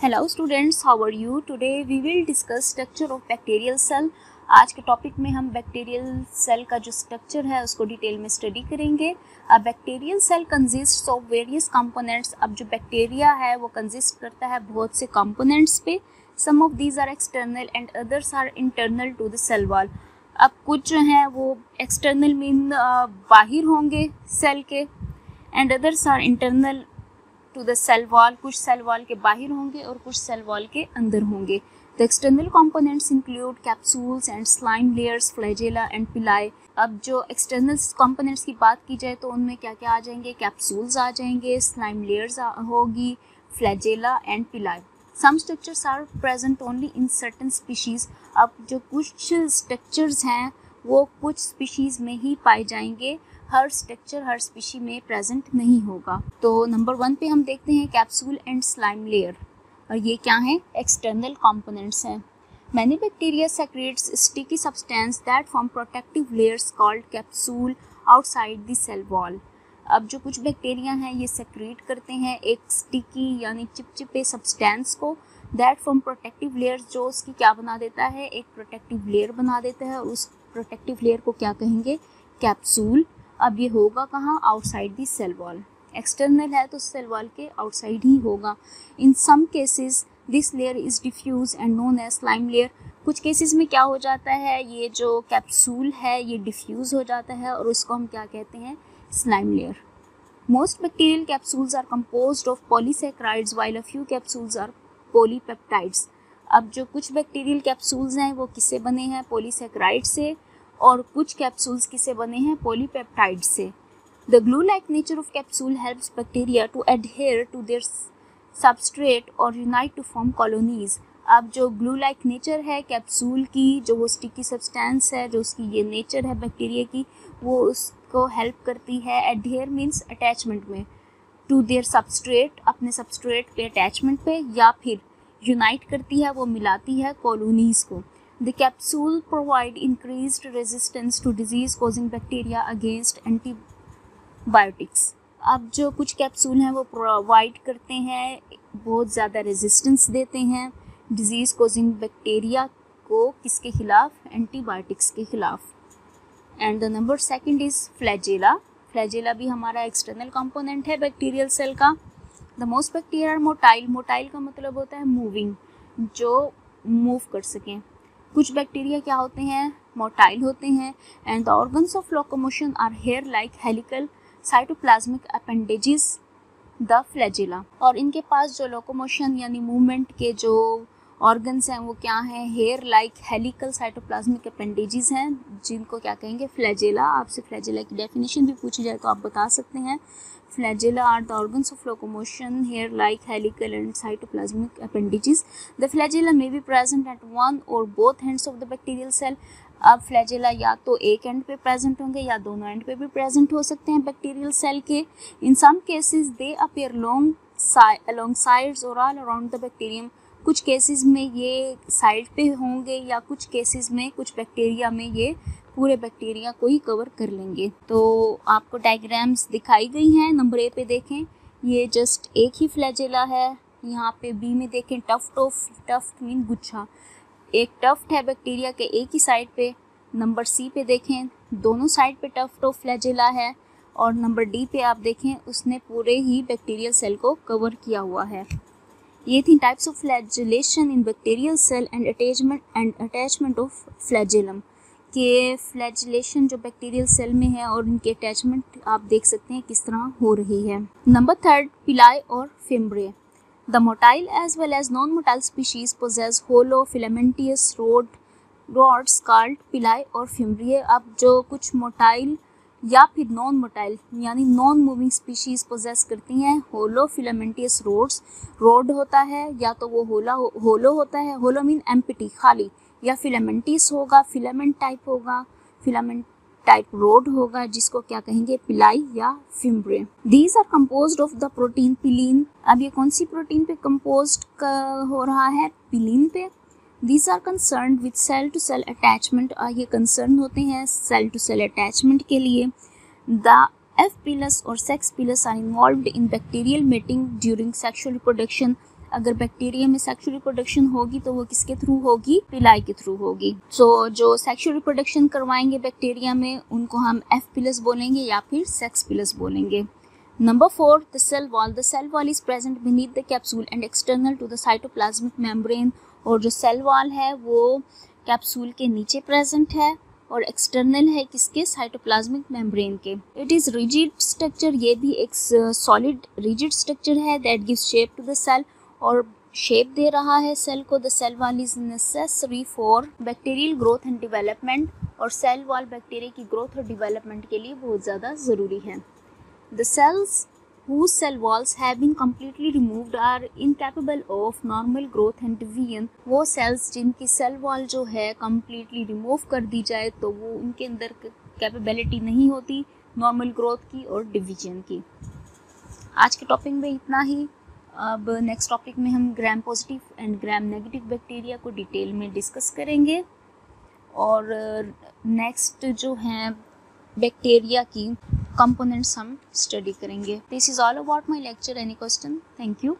Hello students, how are you? Today we will discuss structure of bacterial cell. आज के topic में हम bacterial cell का जो स्ट्रक्चर है उसको डिटेल में स्टडी करेंगे। अब bacterial cell consist of various components. अब जो बैक्टीरिया है वो कंसिस्ट करता है बहुत से कंपोनेंट्स पे। Some of these are external and others are internal to the cell wall. अब कुछ जो हैं वो एक्सटर्नल मीन बाहर होंगे सेल के, and others are internal to the cell wall. कुछ सेल वॉल के बाहर होंगे और कुछ सेल वॉल के अंदर होंगे। The external components include capsules and slime layers, flagella and पिलाई। अब जो एक्सटर्नल कंपोनेंट्स की बात की जाए तो उनमें क्या क्या आ जाएंगे? कैप्सूल्स आ जाएंगे, स्लाइम लेयर्स होगी, flagella and pili. Some structures are present only in certain species. अब जो कुछ स्ट्रक्चर्स हैं वो कुछ स्पीशीज़ में ही पाए जाएंगे, हर स्ट्रक्चर हर स्पीशी में प्रेजेंट नहीं होगा। तो नंबर 1 पे हम देखते हैं कैप्सूल एंड स्लाइम लेयर, और ये क्या है? एक्सटर्नल कंपोनेंट्स हैं। Many bacteria secretes sticky substance that form protective layers called capsule outside the cell wall. अब जो कुछ बैक्टीरिया हैं ये सेक्रेट करते हैं एक स्टिकी यानी चिपचिपे सब्सटेंस को, दैट फॉर्म प्रोटेक्टिव लेयर्स, जो उसकी क्या बना देता है? एक प्रोटेक्टिव लेयर बना देता है। उस प्रोटेक्टिव लेयर को क्या कहेंगे? कैप्सूल। अब ये होगा कहाँ? Outside the cell wall. External है तो सेल वॉल के आउटसाइड ही होगा। In some cases this layer is diffuse and known as slime layer. कुछ केसेस में क्या हो जाता है, ये जो कैप्सूल है ये डिफ्यूज हो जाता है और उसको हम क्या कहते हैं? Slime layer. Most bacterial capsules are composed of polysaccharides while a few capsules are polypeptides. अब जो कुछ बैक्टीरियल कैप्सूल्स हैं वो किससे बने हैं? पॉलीसैकेराइड से, और कुछ कैप्सूल्स किससे बने हैं? पॉलीपेप्टाइड से। The glue like nature of capsule helps bacteria to adhere to their substrate और यूनाइट टू फॉर्म कॉलोनीज। अब जो ग्लू लाइक नेचर है कैप्सूल की, जो वो स्टिकी सब्सटेंस है, जो उसकी ये नेचर है बैक्टीरिया की, वो उसको हेल्प करती है एडहेयर मीन्स अटैचमेंट में, टू देयर सबस्ट्रेट, अपने सबस्ट्रेट पे अटैचमेंट पे, या फिर यूनाइट करती है, वो मिलाती है कॉलोनीज को। The capsule provide increased resistance to disease causing bacteria against antibiotics। अब जो कुछ कैप्सूल हैं वो प्रोवाइड करते हैं, बहुत ज़्यादा रेजिस्टेंस देते हैं डिजीज़ कॉजिंग बैक्टीरिया को, किसके खिलाफ? एंटीबायोटिक्स के खिलाफ। And the number 2 is flagella. Flagella भी हमारा एक्सटर्नल कंपोनेंट है बैक्टीरियल सेल का। The most bacteria are motile. Motile का मतलब होता है मूविंग, जो मूव कर सकें। कुछ बैक्टीरिया क्या होते हैं? मोटाइल होते हैं। And the organs of locomotion are hair like helical cytoplasmic appendages, the flagella. और इनके पास जो लोकोमोशन यानी मूवमेंट के जो ऑर्गन्स हैं वो क्या हैं? Hair like helical cytoplasmic appendages हैं, जिनको क्या कहेंगे? फ्लैजेला। आपसे फ्लैजेला की डेफिनेशन भी पूछी जाए तो आप बता सकते हैं, Flagella are the organs of locomotion, hair-like, helical and cytoplasmic appendages. The flagella may be present at one or both ends of the bacterial cell. अब फ्लैजेला या तो एक एंड पे प्रेजेंट होंगे या दोनों एंड पे भी प्रेजेंट हो सकते हैं बैक्टीरियल सेल के। In some cases they appear along sides और all around the bacterium। कुछ केसेस में ये साइड पे होंगे या कुछ केसेस में, कुछ बैक्टीरिया में ये पूरे बैक्टीरिया को ही कवर कर लेंगे। तो आपको डायग्राम्स दिखाई गई हैं। नंबर ए पे देखें, ये जस्ट एक ही फ्लैजेला है। यहाँ पे बी में देखें टफ्ट मीन गुच्छा, एक टफ्ट है बैक्टीरिया के एक ही साइड पे। नंबर सी पे देखें, दोनों साइड पे टफ्ट ऑफ फ्लैजेला है। और नंबर डी पे आप देखें, उसने पूरे ही बैक्टीरियल सेल को कवर किया हुआ है। ये थी types of flagellation in bacterial cell and attachment of flagellum. के फ्लैजेलेशन जो बैक्टीरियल सेल में है और इनके अटैचमेंट आप देख सकते हैं किस तरह हो रही है। नंबर 3 पिलाई और fimbriae. The motile as well as non motile species possess hollow filamentous rods called pili और फिम्ब्रे। अब जो कुछ मोटाइल या फिर नॉन मोटाइल यानी नॉन मूविंग स्पीशीज पोजेस करती हैं होलो फिलामेंटियस रोड होता है, या तो वो होलो होता है, होलो मीन एम्प्टी खाली, या फिलामेंटिस होगा, फिलामेंट टाइप होगा, फिलामेंट टाइप रोड होगा, जिसको क्या कहेंगे? पिलाई या fimbriae. These are composed of the protein pilin. अब ये कौन सी प्रोटीन पे कंपोज्ड हो रहा है? पिलीन पे। These are concern with cell to cell attachment. ये कंसर्न होते हैं सेल टू सेल अटैचमेंट के लिए। The F. pilus और sex pilus are involved in bacterial mating during sexual reproduction। अगर बैक्टीरिया में सेक्सुअल रिप्रोडक्शन होगी तो वो किसके थ्रू होगी, पिलाई के थ्रू होगी। सो जो सेक्सुअल रिप्रोडक्शन करवाएंगे बैक्टीरिया में उनको हम एफ पिलस बोलेंगे या फिर सेक्स पिलस बोलेंगे। Number 4, the cell wall. The cell wall is present beneath the capsule and external to the cytoplasmic membrane. और जो सेल वॉल है वो कैप्सूल के नीचे प्रेजेंट है और एक्सटर्नल है किसके, साइटोप्लाज्मिक मेम्ब्रेन के। इट इज़ रिजिड स्ट्रक्चर, ये भी एक सॉलिड रिजिड स्ट्रक्चर है that gives shape to the cell, और शेप दे रहा है सेल को। The cell wall is necessary for bacterial growth and development, और सेल वॉल बैक्टीरिया की ग्रोथ और डेवलपमेंट के लिए बहुत ज़्यादा ज़रूरी है। The cells whose cell walls have been completely removed are incapable of normal growth and division. वो cells जिनकी cell wall जो है completely remove कर दी जाए तो वो उनके अंदर capability नहीं होती normal growth की और division की। आज के टॉपिक में इतना ही। अब नेक्स्ट टॉपिक में हम gram positive and gram negative bacteria को डिटेल में डिस्कस करेंगे, और नेक्स्ट जो है बैक्टीरिया की कंपोनेंट्स हम स्टडी करेंगे। This is all about my lecture. Any question? Thank you.